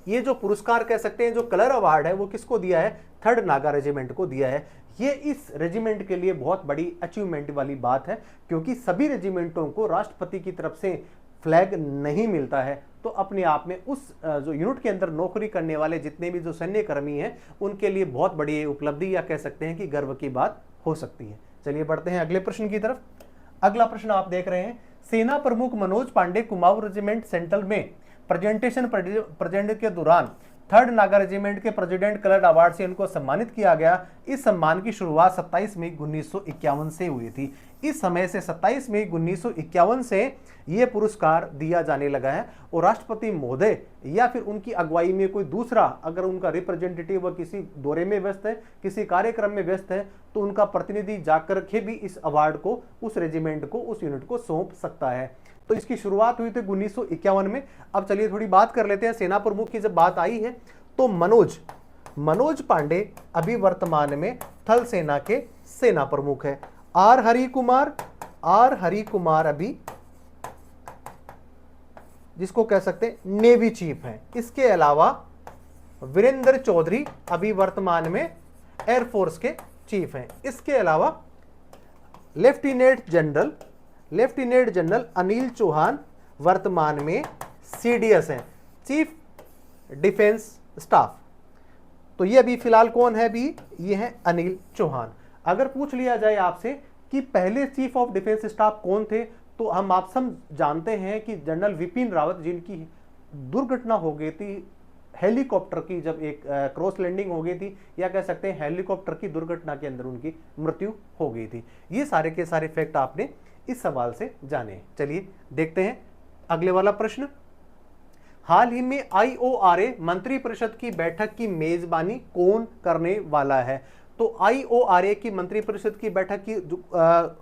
ये जो पुरस्कार कह सकते हैं जो कलर अवार्ड है वो किसको दिया है, 3rd नागा रेजिमेंट को दिया है। ये इस रेजिमेंट के लिए बहुत बड़ी अचीवमेंट वाली बात है क्योंकि सभी रेजिमेंटों को राष्ट्रपति की तरफ से फ्लैग नहीं मिलता है। तो अपने आप में उस जो यूनिट के अंदर नौकरी करने वाले जितने भी जो सैन्य कर्मी हैं उनके लिए बहुत बड़ी उपलब्धि या कह सकते हैं कि गर्व की बात हो सकती है। चलिए बढ़ते हैं अगले प्रश्न की तरफ। अगला प्रश्न आप देख रहे हैं, सेना प्रमुख मनोज पांडे कुमाऊं रेजिमेंट सेंट्रल में प्रेजेंट के दौरान 3rd नागा रेजिमेंट के प्रेसिडेंट कलर्ड अवार्ड से इनको सम्मानित किया गया। इस सम्मान की शुरुआत 27 मई 1951 से हुई थी। इस समय से 27 मई 1951 से यह पुरस्कार दिया जाने लगा है। और राष्ट्रपति महोदय या फिर उनकी अगुवाई में कोई दूसरा अगर उनका रिप्रेजेंटेटिव किसी दौरे में व्यस्त है, किसी कार्यक्रम में व्यस्त है, तो उनका प्रतिनिधि जाकर के भी इस अवार्ड को उस रेजिमेंट को, उस यूनिट को सौंप सकता है। तो इसकी शुरुआत हुई थी 1951 में। अब चलिए थोड़ी बात कर लेते हैं सेना प्रमुख की। जब बात आई है तो मनोज पांडे अभी वर्तमान में थल सेना के सेना प्रमुख है। आर हरि कुमार अभी जिसको कह सकते हैं नेवी चीफ हैं। इसके अलावा वीरेंद्र चौधरी अभी वर्तमान में एयरफोर्स के चीफ हैं। इसके अलावा लेफ्टिनेंट जनरल अनिल चौहान वर्तमान में सीडीएस हैं, चीफ डिफेंस स्टाफ। तो ये अभी फिलहाल कौन है? अभी ये है अनिल चौहान। अगर पूछ लिया जाए आपसे कि पहले चीफ ऑफ डिफेंस स्टाफ कौन थे, तो हम आप सब जानते हैं कि जनरल विपिन रावत, जिनकी दुर्घटना हो गई थी हेलीकॉप्टर की, जब एक क्रॉस लैंडिंग हो गई थी, या कह सकते हैं हेलीकॉप्टर की दुर्घटना के अंदर उनकी मृत्यु हो गई थी। ये सारे के सारे फैक्ट आपने इस सवाल से जाने। चलिए देखते हैं अगले वाला प्रश्न। हाल ही में IORA मंत्रिपरिषद की बैठक की मेजबानी कौन करने वाला है? तो IORA की मंत्रिपरिषद की बैठक की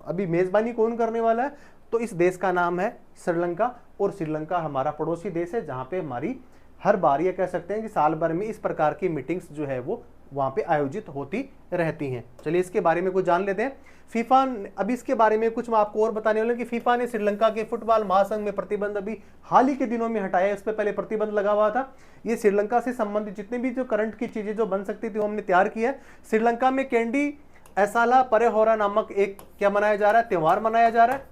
अभी मेजबानी कौन करने वाला है? तो इस देश का नाम है श्रीलंका। और श्रीलंका हमारा पड़ोसी देश है, जहां पे हमारी हर बार ये कह सकते हैं कि साल भर में इस प्रकार की मीटिंग्स जो है वो वहां पे आयोजित होती रहती हैं। चलिए इसके बारे में कुछ जान लेते हैं। फीफा, अभी इसके बारे में कुछ मैं आपको और बताने वाला हूं कि फीफा ने श्रीलंका के फुटबॉल महासंघ में प्रतिबंध अभी हाल ही के दिनों में हटाया है। इस पर पहले प्रतिबंध लगा हुआ था। ये श्रीलंका से संबंधित जितने भी जो करंट की चीजें जो बन सकती थी वो हमने तैयार किया है। श्रीलंका में कैंडी एसाला परेहोरा नामक एक क्या मनाया जा रहा है? त्योहार मनाया जा रहा है।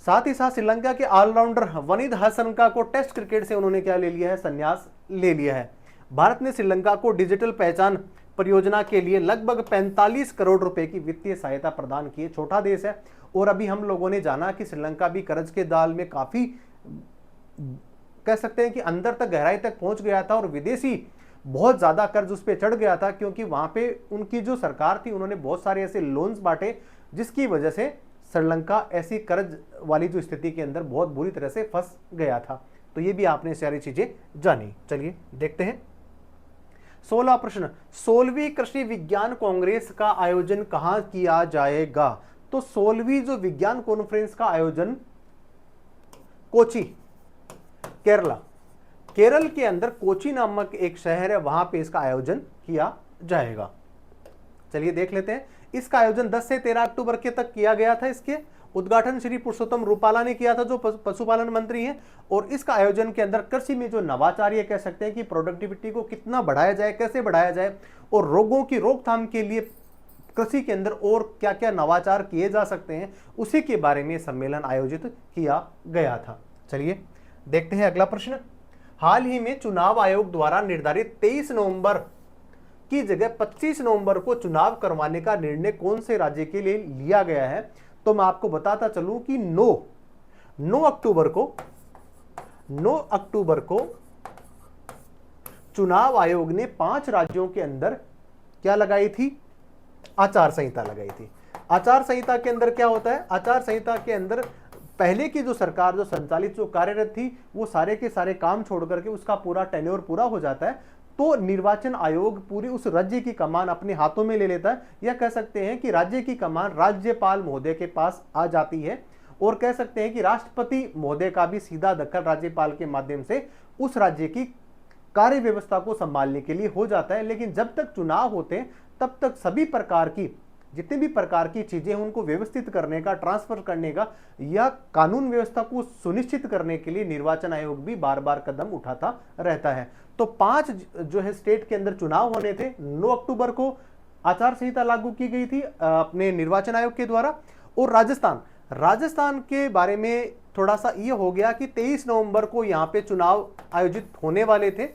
साथ ही साथ श्रीलंका के ऑलराउंडर वनीद हसनका को टेस्ट क्रिकेट से उन्होंने क्या ले लिया है? संन्यास ले लिया है। भारत ने श्रीलंका को डिजिटल पहचान परियोजना के लिए लगभग 45 करोड़ रुपए की वित्तीय सहायता प्रदान की है। छोटा देश है। और अभी हम लोगों ने जाना कि श्रीलंका भी कर्ज के जाल में काफी कह सकते हैं कि अंदर तक, गहराई तक पहुंच गया था, और विदेशी बहुत ज्यादा कर्ज उस पर चढ़ गया था, क्योंकि वहां पे उनकी जो सरकार थी उन्होंने बहुत सारे ऐसे लोन्स बांटे, जिसकी वजह से श्रीलंका ऐसी कर्ज वाली जो स्थिति के अंदर बहुत बुरी तरह से फंस गया था। तो ये भी आपने सारी चीजें जानी। चलिए देखते हैं 16वां प्रश्न। 16वीं कृषि विज्ञान कांग्रेस का आयोजन कहां किया जाएगा? तो 16वीं जो विज्ञान कॉन्फ्रेंस का आयोजन कोची, केरल के अंदर कोची नामक एक शहर है, वहां पे इसका आयोजन किया जाएगा। चलिए देख लेते हैं। इसका आयोजन 10 से 13 अक्टूबर के तक किया गया था। इसके उद्घाटन श्री पुरुषोत्तम रूपाला ने किया था, जो पशुपालन मंत्री हैं। और इसका आयोजन के अंदर कृषि में जो नवाचार, ये कह सकते हैं कि प्रोडक्टिविटी को कितना बढ़ाया जाए, कैसे बढ़ाया जाए, और रोगों की रोकथाम के लिए कृषि के अंदर और क्या क्या नवाचार किए जा सकते हैं, उसी के बारे में सम्मेलन आयोजित किया गया था। चलिए देखते हैं अगला प्रश्न। हाल ही में चुनाव आयोग द्वारा निर्धारित 23 नवंबर की जगह 25 नवंबर को चुनाव करवाने का निर्णय कौन से राज्य के लिए लिया गया है? तो मैं आपको बताता चलूं कि 9 अक्टूबर को चुनाव आयोग ने 5 राज्यों के अंदर क्या लगाई थी? आचार संहिता लगाई थी। आचार संहिता के अंदर क्या होता है? आचार संहिता के अंदर पहले की जो सरकार जो संचालित जो कार्यरत थी, वो सारे के सारे काम छोड़ करके उसका पूरा टेन्योर पूरा हो जाता है, तो निर्वाचन आयोग पूरी उस राज्य की कमान अपने हाथों में ले लेता है, या कह सकते हैं कि राज्य की कमान राज्यपाल महोदय के पास आ जाती है। और कह सकते हैं कि राष्ट्रपति महोदय का भी सीधा दखल राज्यपाल के माध्यम से उस राज्य की कार्य व्यवस्था को संभालने के लिए हो जाता है। लेकिन जब तक चुनाव होते हैं तब तक सभी प्रकार की जितने भी प्रकार की चीजें हैं उनको व्यवस्थित करने का, ट्रांसफर करने का, या कानून व्यवस्था को सुनिश्चित करने के लिए निर्वाचन आयोग भी बार बार कदम उठाता रहता है। तो 5 जो है स्टेट के अंदर चुनाव होने थे। 9 अक्टूबर को आचार संहिता लागू की गई थी अपने निर्वाचन आयोग के द्वारा। और राजस्थान के बारे में थोड़ा सा ये हो गया कि 23 नवंबर को यहाँ पे चुनाव आयोजित होने वाले थे,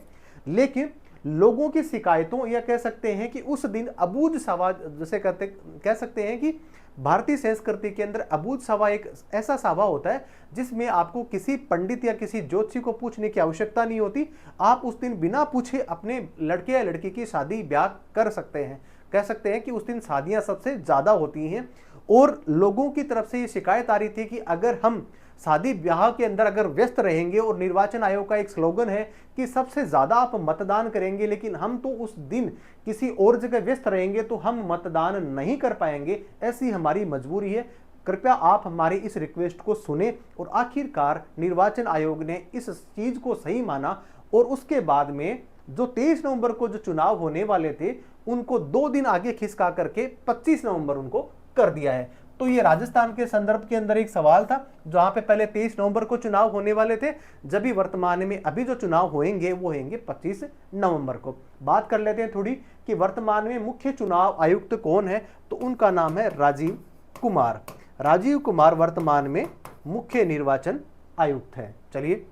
लेकिन लोगों की शिकायतों, या कह सकते हैं कि उस दिन अबूझ सवाल, जैसे कह सकते हैं कि भारतीय संस्कृति के अंदर अबूझ सावा एक ऐसा सावा होता है जिसमें आपको किसी पंडित या किसी ज्योतिषी को पूछने की आवश्यकता नहीं होती। आप उस दिन बिना पूछे अपने लड़के या लड़की की शादी ब्याह कर सकते हैं। कह सकते हैं कि उस दिन शादियां सबसे ज्यादा होती हैं और लोगों की तरफ से ये शिकायत आ रही थी कि अगर हम शादी ब्याह के अंदर अगर व्यस्त रहेंगे, और निर्वाचन आयोग का एक स्लोगन है कि सबसे ज्यादा आप मतदान करेंगे, लेकिन हम तो उस दिन किसी और जगह व्यस्त रहेंगे तो हम मतदान नहीं कर पाएंगे, ऐसी हमारी मजबूरी है। कृपया आप हमारी इस रिक्वेस्ट को सुने। और आखिरकार निर्वाचन आयोग ने इस चीज को सही माना और उसके बाद में जो 23 नवंबर को जो चुनाव होने वाले थे उनको 2 दिन आगे खिसका करके 25 नवंबर उनको कर दिया है। तो ये राजस्थान के संदर्भ के अंदर एक सवाल था, जहां पे पहले 23 नवंबर को चुनाव होने वाले थे, जबकि वर्तमान में अभी जो चुनाव होंगे वो होंगे 25 नवंबर को। बात कर लेते हैं थोड़ी कि वर्तमान में मुख्य चुनाव आयुक्त कौन है, तो उनका नाम है राजीव कुमार। राजीव कुमार वर्तमान में मुख्य निर्वाचन आयुक्त है। चलिए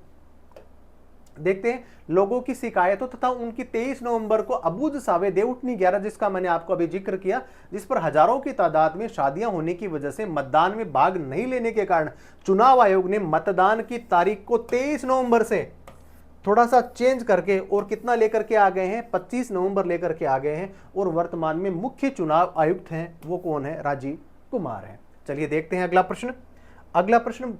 देखते हैं लोगों की शिकायतों तथा उनकी 23 नवंबर को अबूझ सावे देवउठनी 11, जिसका मैंने आपको अभी जिक्र किया, जिस पर हजारों की तादाद में शादियां होने की वजह से मतदान में भाग नहीं लेने के कारण चुनाव आयोग ने मतदान की तारीख को 23 नवंबर से थोड़ा सा चेंज करके और कितना लेकर के आ गए हैं, 25 नवंबर लेकर के आ गए हैं। और वर्तमान में मुख्य चुनाव आयुक्त हैं वो कौन है, राजीव कुमार है। चलिए देखते हैं अगला प्रश्न। अगला प्रश्न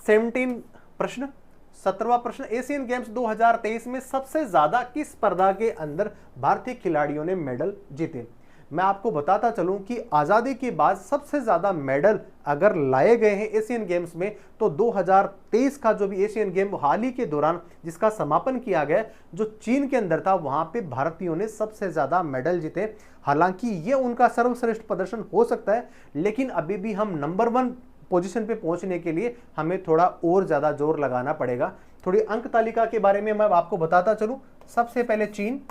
17 प्रश्न 17वां प्रश्न, एशियन गेम्स 2023 में सबसे ज्यादा किस स्पर्धा के अंदर भारतीय खिलाड़ियों ने मेडल जीते। मैं आपको बताता चलूं कि आजादी के बाद सबसे ज्यादा मेडल अगर लाए गए हैं एशियन गेम्स में, तो 2023 का जो भी एशियन गेम हाल ही के दौरान जिसका समापन किया गया, जो चीन के अंदर था, वहां पे भारतीयों ने सबसे ज्यादा मेडल जीते। हालांकि ये उनका सर्वश्रेष्ठ प्रदर्शन हो सकता है, लेकिन अभी भी हम नंबर 1 पोजीशन पे पहुंचने के लिए हमें थोड़ा और ज्यादा जोर लगाना पड़ेगा। थोड़ी अंक तालिका के बारे में मैं आपको बताता चलूं। सबसे पहले चीन,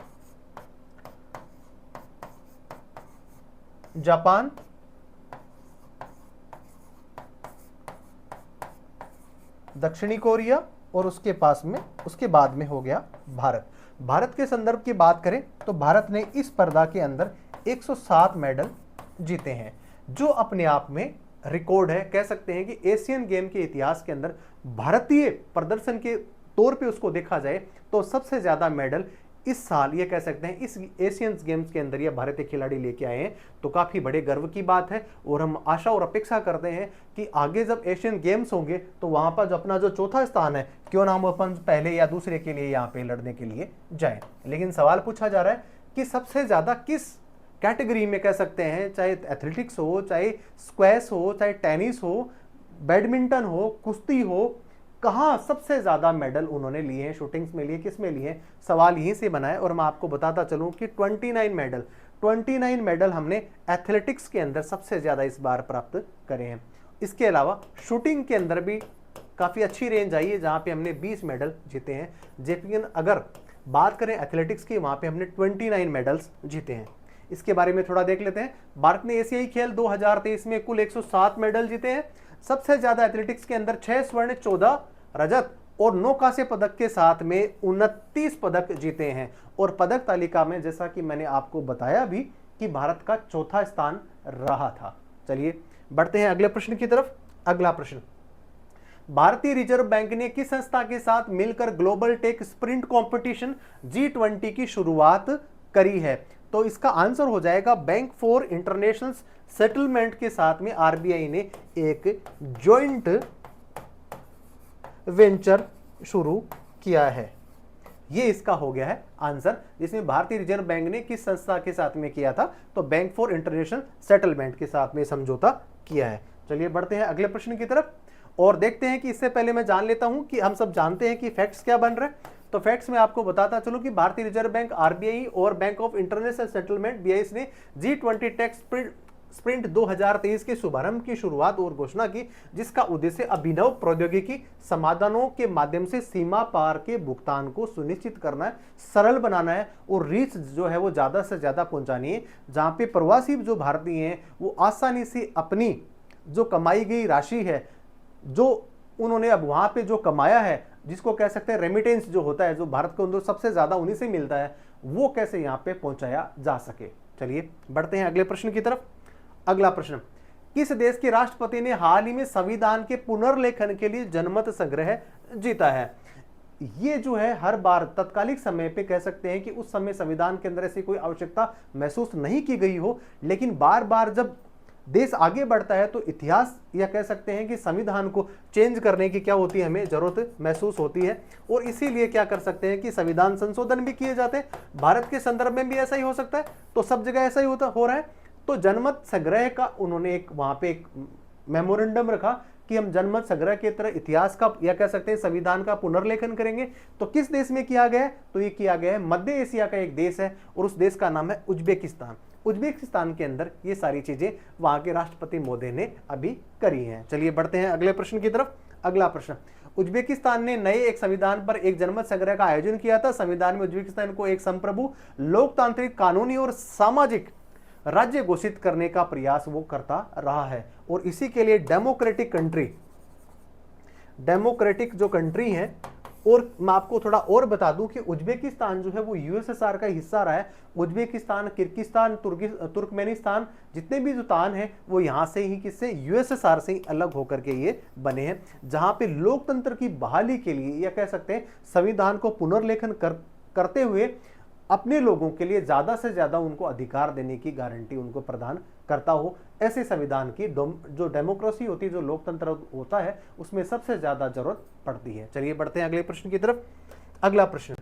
जापान, दक्षिणी कोरिया और उसके बाद में हो गया भारत। भारत के संदर्भ की बात करें तो भारत ने इस स्पर्धा के अंदर 107 मेडल जीते हैं, जो अपने आप में रिकॉर्ड है। कह सकते हैं कि एशियन गेम के इतिहास के अंदर भारतीय प्रदर्शन के तौर पे उसको देखा जाए तो सबसे ज्यादा मेडल इस साल ये कह सकते हैं इस एशियन गेम्स के अंदर ये भारतीय खिलाड़ी लेके आए हैं, तो काफी बड़े गर्व की बात है। और हम आशा और अपेक्षा करते हैं कि आगे जब एशियन गेम्स होंगे तो वहां पर जो अपना जो चौथा स्थान है, क्यों ना हम अपन पहले या दूसरे के लिए यहाँ पे लड़ने के लिए जाए। लेकिन सवाल पूछा जा रहा है कि सबसे ज्यादा किस कैटेगरी में, कह सकते हैं चाहे एथलेटिक्स हो, चाहे स्क्वैश हो, चाहे टेनिस हो, बैडमिंटन हो, कुश्ती हो, कहाँ सबसे ज्यादा मेडल उन्होंने लिए हैं, शूटिंग्स में लिए, किस में लिए हैं, सवाल यहीं से बना है। और मैं आपको बताता चलूं कि 29 मेडल हमने एथलेटिक्स के अंदर सबसे ज्यादा इस बार प्राप्त करे हैं। इसके अलावा शूटिंग के अंदर भी काफी अच्छी रेंज आई है, जहां पे हमने 20 मेडल जीते हैं। लेकिन अगर बात करें एथलेटिक्स की, वहां पे हमने 29 मेडल्स जीते हैं। इसके बारे में थोड़ा देख लेते हैं। भारत ने एशियाई खेल 2023 में कुल 107 मेडल जीते हैं। सबसे ज्यादा एथलेटिक्स के अंदर 6 स्वर्ण, 14 रजत और 9 कांस्य पदक के साथ में 29 पदक जीते हैं। और पदक तालिका में जैसा कि मैंने आपको बताया भी कि भारत का चौथा स्थान रहा था। चलिए बढ़ते हैं अगले प्रश्न की तरफ। अगला प्रश्न, भारतीय रिजर्व बैंक ने किस संस्था के साथ मिलकर global tech sprint competition G20 की शुरुआत करी है। तो इसका आंसर हो जाएगा बैंक फॉर इंटरनेशनल सेटलमेंट के साथ में आरबीआई ने एक जॉइंट वेंचर शुरू किया है। ये इसका हो गया है आंसर, जिसमें भारतीय रिजर्व बैंक ने किस संस्था के साथ में किया था, तो बैंक फॉर इंटरनेशनल सेटलमेंट के साथ में समझौता किया है। चलिए बढ़ते हैं अगले प्रश्न की तरफ और देखते हैं कि इससे पहले मैं जान लेता हूं कि हम सब जानते हैं कि फैक्ट्स क्या बन रहे हैं। तो फैक्ट्स में आपको बताता चलूं कि भारतीय रिजर्व बैंक आरबीआई और bank of international settlement BIS ने G20 टेक स्प्रिंट 2023 के शुभारंभ की शुरुआत और घोषणा की, जिसका उद्देश्य अभिनव प्रौद्योगिकी समाधानों के माध्यम से सीमा पार के भुगतान को सुनिश्चित करना है, सरल बनाना है और रीच जो है वो ज्यादा से ज्यादा पहुंचानी है, जहां पे प्रवासी जो भारतीय हैं वो आसानी से अपनी जो कमाई गई राशि है, जो उन्होंने अब वहां पे जो कमाया है, जिसको कह सकते हैं रेमिटेंस जो होता है, जो भारत को अंदर सबसे ज्यादा उन्हीं से मिलता है, वो कैसे यहाँ पे पहुंचाया जा सके। चलिए बढ़ते हैं अगले प्रश्न की तरफ। अगला प्रश्न, किस देश के राष्ट्रपति ने हाल ही में संविधान के पुनर्लेखन के लिए जनमत संग्रह जीता है? ये जो है हर बार तत्कालिक समय पे कह सकते हैं कि उस समय संविधान के अंदर ऐसी कोई आवश्यकता महसूस नहीं की गई हो, लेकिन बार बार जब देश आगे बढ़ता है तो इतिहास या कह सकते हैं कि संविधान को चेंज करने की क्या होती है, हमें जरूरत महसूस होती है। और इसीलिए क्या कर सकते हैं कि संविधान संशोधन भी किए जाते हैं। भारत के संदर्भ में भी ऐसा ही हो सकता है, तो सब जगह ऐसा ही हो रहा है। तो जनमत संग्रह का उन्होंने एक वहां पे एक मेमोरेंडम रखा कि हम जनमत संग्रह की तरह इतिहास का या कह सकते हैं संविधान का पुनर्लेखन करेंगे। तो किस देश में किया गया है? तो ये किया गया है मध्य एशिया का एक देश है और उस देश का नाम है उज्बेकिस्तान। उज्बेकिस्तान के अंदर ये सारी चीजें वहां के राष्ट्रपति मोदी ने अभी करी हैं। चलिए बढ़ते हैं अगले प्रश्न की तरफ। अगला प्रश्न, उज्बेकिस्तान ने नए एक संविधान पर एक जनमत संग्रह का आयोजन किया था। संविधान में उज्बेकिस्तान को एक संप्रभु, लोकतांत्रिक, कानूनी और सामाजिक राज्य घोषित करने का प्रयास वो करता रहा है और इसी के लिए डेमोक्रेटिक जो कंट्री है। और मैं आपको थोड़ा और बता दूं कि उज्बेकिस्तान जो है वो यूएसएसआर का हिस्सा रहा है। उज्बेकिस्तान, किर्गिस्तान, तुर्कमेनिस्तान जितने भी जो तान है वो यहाँ से ही किससे, यूएसएसआर से ही अलग होकर के ये बने हैं, जहाँ पे लोकतंत्र की बहाली के लिए या कह सकते हैं संविधान को पुनर्लेखन करते हुए अपने लोगों के लिए ज्यादा से ज्यादा उनको अधिकार देने की गारंटी उनको प्रदान करता हो। ऐसे संविधान की जो डेमोक्रेसी होती है, जो लोकतंत्र होता है, उसमें सबसे ज्यादा जरूरत पड़ती है। चलिए बढ़ते हैं अगले प्रश्न की तरफ। अगला प्रश्न,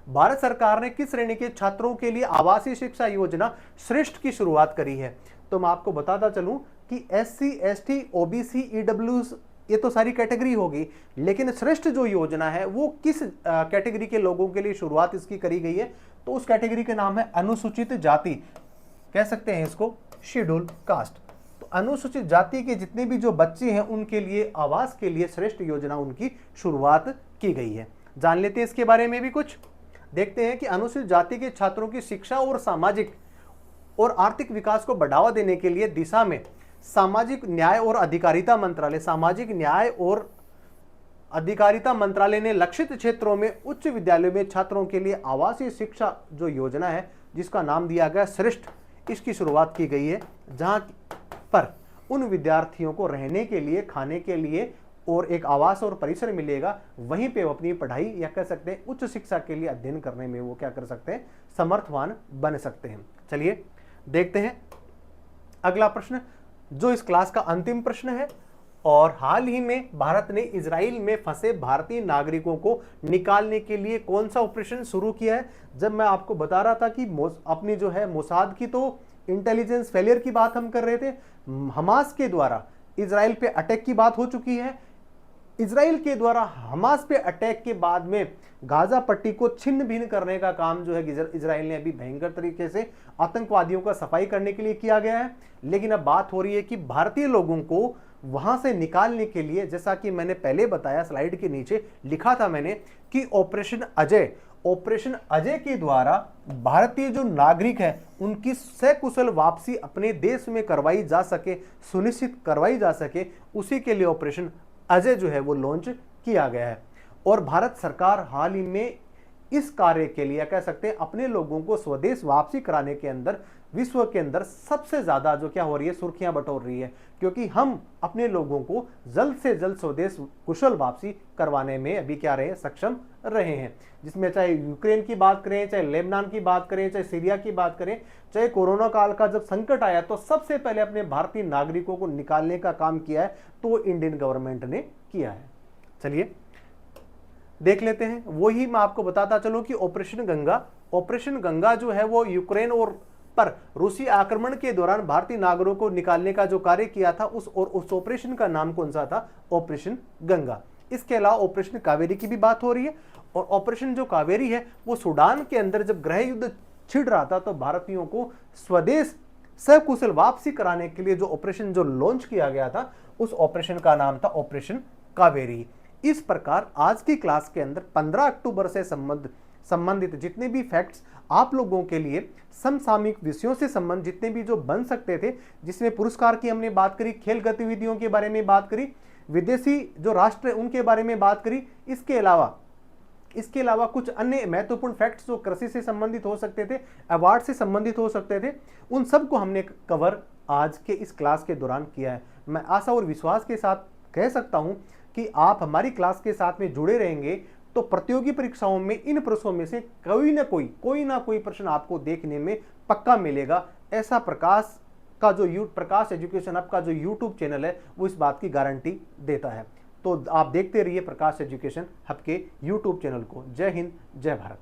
भारत सरकार ने किस श्रेणी के छात्रों के लिए आवासीय शिक्षा योजना श्रेष्ठ की शुरुआत करी है? तो मैं आपको बताता चलूं कि SC, ST, OBC, EWS ये तो सारी कैटेगरी होगी, लेकिन श्रेष्ठ जो योजना है वो किस कैटेगरी के लोगों के लिए शुरुआत इसकी करी गई है? तो उस कैटेगरी का नाम है अनुसूचित जाति, कह सकते हैं इसको शेड्यूल कास्ट। तो अनुसूचित जाति के जितने भी जो बच्चे हैं उनके लिए आवास के लिए श्रेष्ठ योजना उनकी शुरुआत की गई है। जान लेते हैं इसके बारे में भी कुछ। देखते हैं कि अनुसूचित जाति के छात्रों की शिक्षा और सामाजिक और आर्थिक विकास को बढ़ावा देने के लिए दिशा में सामाजिक न्याय और अधिकारिता मंत्रालय ने लक्षित क्षेत्रों में उच्च विद्यालयों में छात्रों के लिए आवासीय शिक्षा जो योजना है जिसका नाम दिया गया श्रेष्ठ, इसकी शुरुआत की गई है, जहां पर उन विद्यार्थियों को रहने के लिए, खाने के लिए और एक आवास और परिसर मिलेगा। वहीं पे वो अपनी पढ़ाई या कह सकते हैं उच्च शिक्षा के लिए अध्ययन करने में वो क्या कर सकते हैं, समर्थवान बन सकते हैं। चलिए देखते हैं अगला प्रश्न, जो इस क्लास का अंतिम प्रश्न है। और हाल ही में भारत ने इजराइल में फंसे भारतीय नागरिकों को निकालने के लिए कौन सा ऑपरेशन शुरू किया है? जब मैं आपको बता रहा था कि अपनी जो है मोसाद की तो इंटेलिजेंस फेलियर की बात हम कर रहे थे, हमास के द्वारा इजराइल पे अटैक की बात हो चुकी है। इजराइल के द्वारा हमास पे अटैक के बाद में गाजा पट्टी को छिन्न भिन्न करने का काम जो है इजराइल ने अभी भयंकर तरीके से आतंकवादियों का सफाई करने के लिए किया गया है। लेकिन अब बात हो रही है कि भारतीय लोगों को वहां से निकालने के लिए, जैसा कि मैंने पहले बताया, स्लाइड के नीचे लिखा था मैंने कि ऑपरेशन अजय के द्वारा भारतीय जो नागरिक है उनकी सकुशल वापसी अपने देश में करवाई जा सके, सुनिश्चित करवाई जा सके, उसी के लिए ऑपरेशन अजय जो है वो लॉन्च किया गया है। और भारत सरकार हाल ही में इस कार्य के लिए कह सकते हैं अपने लोगों को स्वदेश वापसी कराने के अंदर विश्व के अंदर सबसे ज्यादा जो क्या हो रही है, सुर्खियां बटोर रही है, क्योंकि हम अपने लोगों को जल्द से जल्द स्वदेश कुशल वापसी करवाने में अभी क्या रहे, सक्षम रहे हैं। जिसमें चाहे यूक्रेन की बात करें, चाहे लेबनान की बात करें, चाहे सीरिया की बात करें, चाहे कोरोना काल का जब संकट आया तो सबसे पहले अपने भारतीय नागरिकों को निकालने का काम किया है, तो इंडियन गवर्नमेंट ने किया है। चलिए देख लेते हैं। वही मैं आपको बताता चलूं कि ऑपरेशन गंगा जो है वो यूक्रेन और पर रूसी आक्रमण के दौरान भारतीय नागरिकों को निकालने का जो कार्य किया था उस ऑपरेशन का नाम कौन सा था, ऑपरेशन गंगा। इसके अलावा ऑपरेशन कावेरी की भी बात हो रही है। और ऑपरेशन जो कावेरी है वो सूडान के अंदर जब गृह युद्ध छिड़ रहा था तो भारतीयों को स्वदेश सकुशल वापसी कराने के लिए जो ऑपरेशन जो लॉन्च किया गया था उस ऑपरेशन का नाम था ऑपरेशन कावेरी। इस प्रकार आज की क्लास के अंदर 15 अक्टूबर से संबंधित जितने भी फैक्ट्स आप लोगों के लिए समसामयिक विषयों से संबंधित जितने भी जो बन सकते थे, जिसमें पुरस्कार की हमने बात करी, खेल गतिविधियों के बारे में बात करी, विदेशी जो राष्ट्र उनके बारे में बात करी, इसके अलावा कुछ अन्य महत्वपूर्ण फैक्ट्स जो कृषि से संबंधित हो सकते थे, अवार्ड से संबंधित हो सकते थे, उन सब को हमने कवर आज के इस क्लास के दौरान किया है। मैं आशा और विश्वास के साथ कह सकता हूं कि आप हमारी क्लास के साथ में जुड़े रहेंगे तो प्रतियोगी परीक्षाओं में इन प्रश्नों में से कोई ना कोई प्रश्न आपको देखने में पक्का मिलेगा। ऐसा प्रकाश एजुकेशन हब का जो यूट्यूब चैनल है वो इस बात की गारंटी देता है। तो आप देखते रहिए प्रकाश एजुकेशन हब के यूट्यूब चैनल को। जय हिंद, जय भारत।